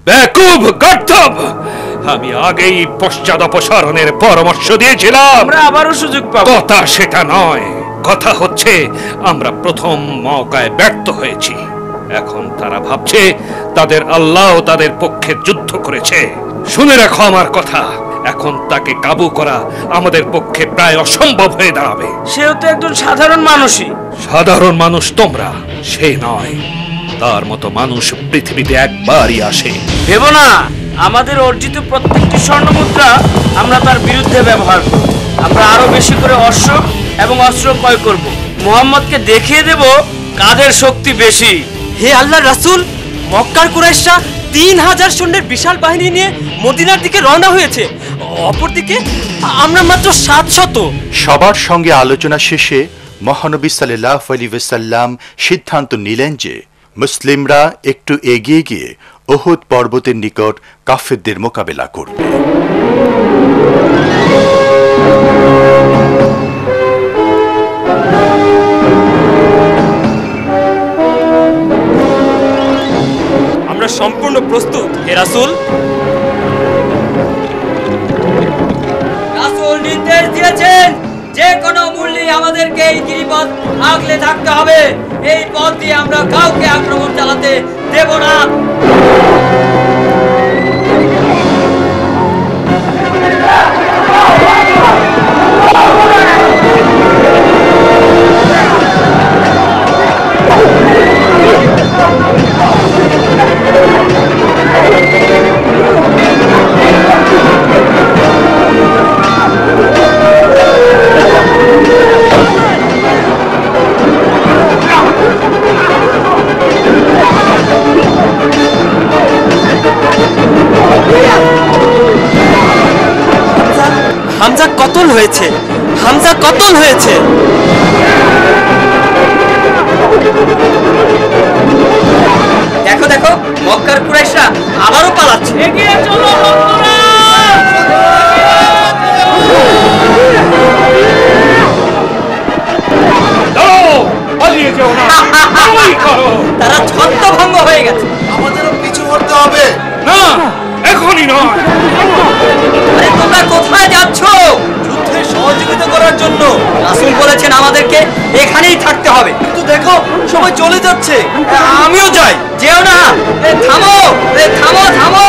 বেকুব গর্দভ, আমি আগেই পশ্চাৎ অপসারণের পরামর্শ দিয়েছিলাম। আমরা আবারও সুযোগ পাবো। কথা সেটা নয়, কথা হচ্ছে আমরা প্রথম মওকায় ব্যর্থ হয়েছি। এখন তারা ভাবছে তাদের আল্লাহ তাদের পক্ষে যুদ্ধ করেছে। শুনে রাখো আমার কথা, এখন তাকে কাবু করা আমাদের পক্ষে প্রায় অসম্ভব হয়ে দাঁড়াবে। সেও তো একজন সাধারণ মানুষই। সাধারণ মানুষ তোমরা, সে নয়। তার মতো মানুষ পৃথিবীতে একবারই আসে। ভেবো না, আমাদের অর্জিত প্রত্যেকটি স্বর্ণ মুদ্রা আমরা তার বিরুদ্ধে ব্যবহার করব। আমরা আরো বেশি করে অশ্ব এবং অস্ত্র ক্রয় করব। মুহাম্মদকে দেখিয়ে দেব কাদের শক্তি বেশি। হে আল্লাহর রাসূল, মক্কার কুরাইশরা 3000 সৈন্যের বিশাল বাহিনী নিয়ে মদিনার দিকে রওনা হয়েছে। অপরদিকে আমরা মাত্র 700। সবার সঙ্গে আলোচনা শেষে মহানবী সাল্লাল্লাহু আলাইহি ওয়াসাল্লাম সিদ্ধান্ত নিলেন যে মুসলিমরা একটু এগিয়ে গিয়ে উহুদ পর্বতের নিকট কাফেরদের মোকাবেলা করবে। আমরা সম্পূর্ণ প্রস্তুত হে রাসূল। রাসূল নির্দেশ দিয়েছেন যে কোনো মূল্যে আমাদেরকে এই গিরিপথ আগলে থাকতে হবে। এই পথ দিয়ে আমরা কাউকে আক্রমণ চালাতে দেব না। হামজা কতল হয়েছে, হামজা কতল হয়েছে। দেখো দেখো, মক্কার কুরাইশরা আবারও পালাচ্ছে। এগিয়ে চলো বন্ধুরা। পালিয়ে যেও না, ওই করো। তারা ছত্রভঙ্গ হয়ে গেছে। আমাদেরও পিছু হটতে হবে। না, এখনই নয়। আরে তোমরা কোথায় যাচ্ছ? যুদ্ধে সহযোগিতা করার জন্য। রাসূল বলেছেন আমাদেরকে এখানেই থাকতে হবে। কিন্তু দেখো সবাই চলে যাচ্ছে। আমিও যাই। যেও না। থামো, থামো, থামো।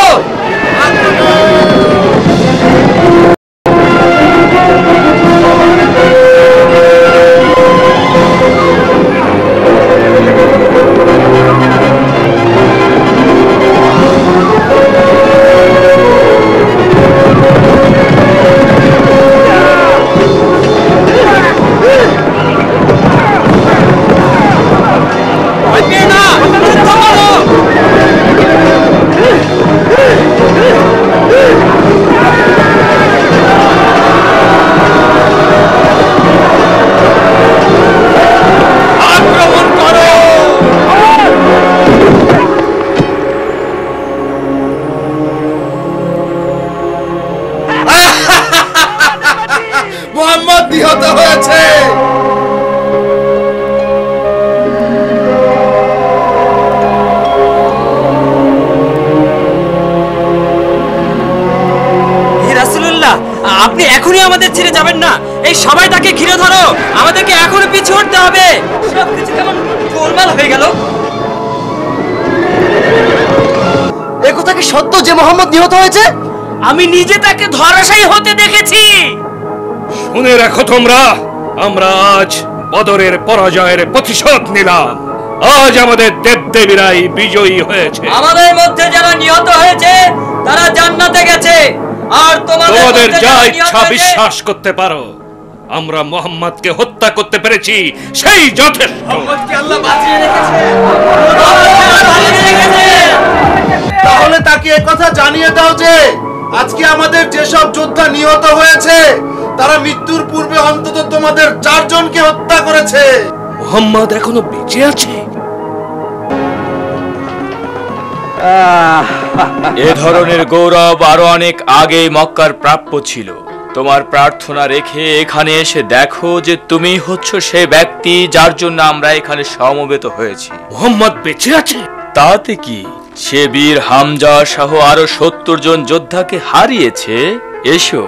মুহাম্মদ নিহত হয়েছে। রাসূলুল্লাহ, আপনি এখনই আমাদের ছেড়ে যাবেন না। এই সবাই তাকে ঘিরে ধরো, আমাদেরকে এখনই পিছু হটতে হবে। সবকিছু কেমন গোলমাল হয়ে গেল। এই কথা কি সত্য যে মুহাম্মদ নিহত হয়েছে? আমি নিজে তাকে ধরাশায়ী হতে দেখেছি। শুনে রাখো তোমরা, আমরা আজ বদরের পরাজয়ের প্রতিশোধ নিলাম। আজ আমাদের দেবদেবীরাই বিজয়ী হয়েছে। আমাদের মধ্যে যারা নিহত হয়েছে তারা জান্নাতে গেছে। আর তোমাদের যা ইচ্ছা বিশ্বাস করতে পারো। আমরা মুহাম্মদকে হত্যা করতে পেরেছি, সেই যথেষ্ট। আল্লাহ বাঁচিয়ে রেখেছে। তাহলে তাকে একথা জানিয়ে দাও যে আজকে আমাদের যেসব যোদ্ধা নিহত হয়েছে তারা মৃত্যুর পূর্বে অন্তত তোমাদের 4 জনকে হত্যা করেছে। মুহাম্মদ এখনো বেঁচে আছে। এ ধরনের গৌরব আরো অনেক আগে মক্কার প্রাপ্য ছিল। তোমার প্রার্থনা রেখে এখানে এসে দেখো যে তুমি হচ্ছ সে ব্যক্তি যার জন্য আমরা এখানে সমবেত হয়েছি। মুহাম্মদ বেঁচে আছে? তাতে কি, সে বীর হামজা সহ আরো 70 জন যোদ্ধাকে হারিয়েছে। এসো,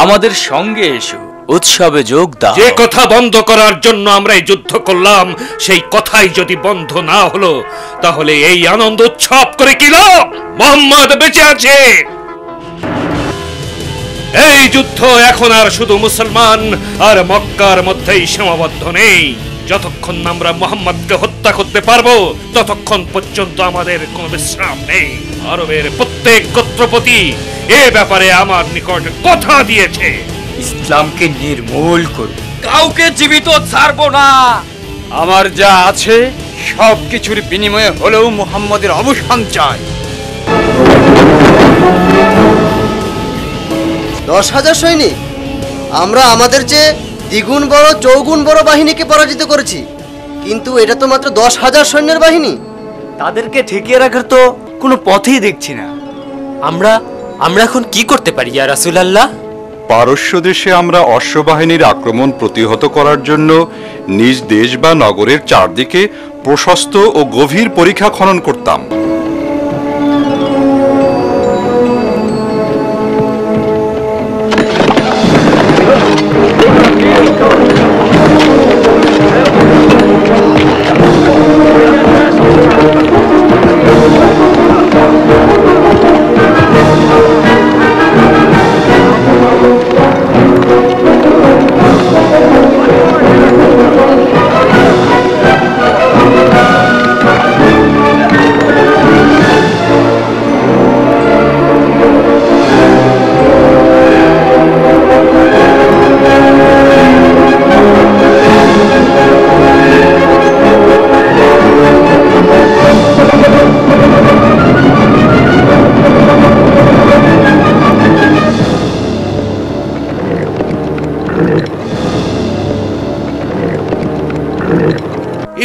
আমাদের সঙ্গে এসো, উৎসবে যোগ দাও। যে কথা বন্ধ করার জন্য আমরা এই যুদ্ধ করলাম, সেই কথাই যদি বন্ধ না হলো, তাহলে এই আনন্দ উৎসব করে কি লাভ? মোহাম্মদ বেঁচে আছে। এই যুদ্ধ এখন আর শুধু মুসলমান আর মক্কার মধ্যেই সীমাবদ্ধ নেই। যতক্ষণ না আমরা মোহাম্মদকে হত্যা করতে পারবো, ততক্ষণ পর্যন্ত আমাদের কোনো বিশ্রাম নেই। আরবের প্রত্যেক গোত্রপতি এ ব্যাপারে আমার নিকট কথা দিয়েছে। ইসলামকে নির্মূল করব, কাউকে জীবিত ছাড়বো না। আমার যা আছে সব কিছুর বিনিময়ে হলেও মুহাম্মদের অবসান চাই। 10,000 সৈনিক? আমরা আমাদের চেয়ে দ্বিগুণ বড় চৌগুণ বড় বাহিনীকে পরাজিত করেছি, কিন্তু এটা তো মাত্র 10,000 সৈন্যের বাহিনী। তাদেরকে ঠেকিয়ে রাখার তো কোনো পথই দেখছি না। আমরা এখন কি করতে পারি ইয়া রাসূলুল্লাহ? পারস্য দেশে আমরা অশ্ববাহিনীর আক্রমণ প্রতিহত করার জন্য নিজ দেশ বা নগরের চারদিকে প্রশস্ত ও গভীর পরিখা খনন করতাম।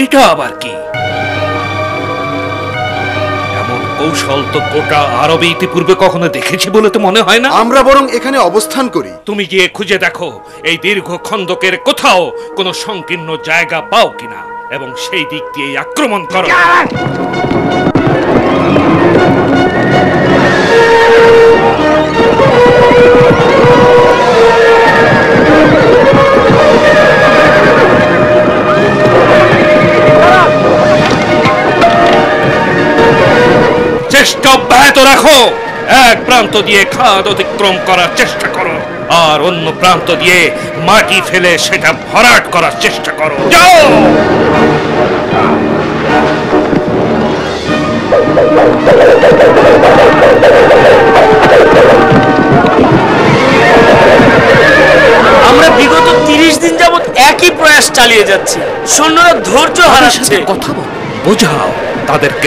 এটা আবার কি? এমন কৌশল তো গোটা আরবে ইতিপূর্বে কখনো দেখেছি বলে তো মনে হয় না। আমরা বরং এখানে অবস্থান করি। তুমি গিয়ে খুঁজে দেখো এই দীর্ঘ খন্দকের কোথাও কোনো সংকীর্ণ জায়গা পাও কিনা, এবং সেই দিক দিয়ে আক্রমণ করো। চেষ্টা অব্যাহত রাখো। এক প্রান্ত দিয়ে খাদ অতিক্রম করার চেষ্টা করো, আর অন্য প্রান্ত দিয়ে মাটি ফেলে সেটা ভরাট করার চেষ্টা করো। যাও। আমরা বিগত 30 দিন যাবত একই প্রয়াস চালিয়ে যাচ্ছি। সৈন্যরা ধৈর্য হারাচ্ছে। কথা বল, বোঝাও তাদেরকে।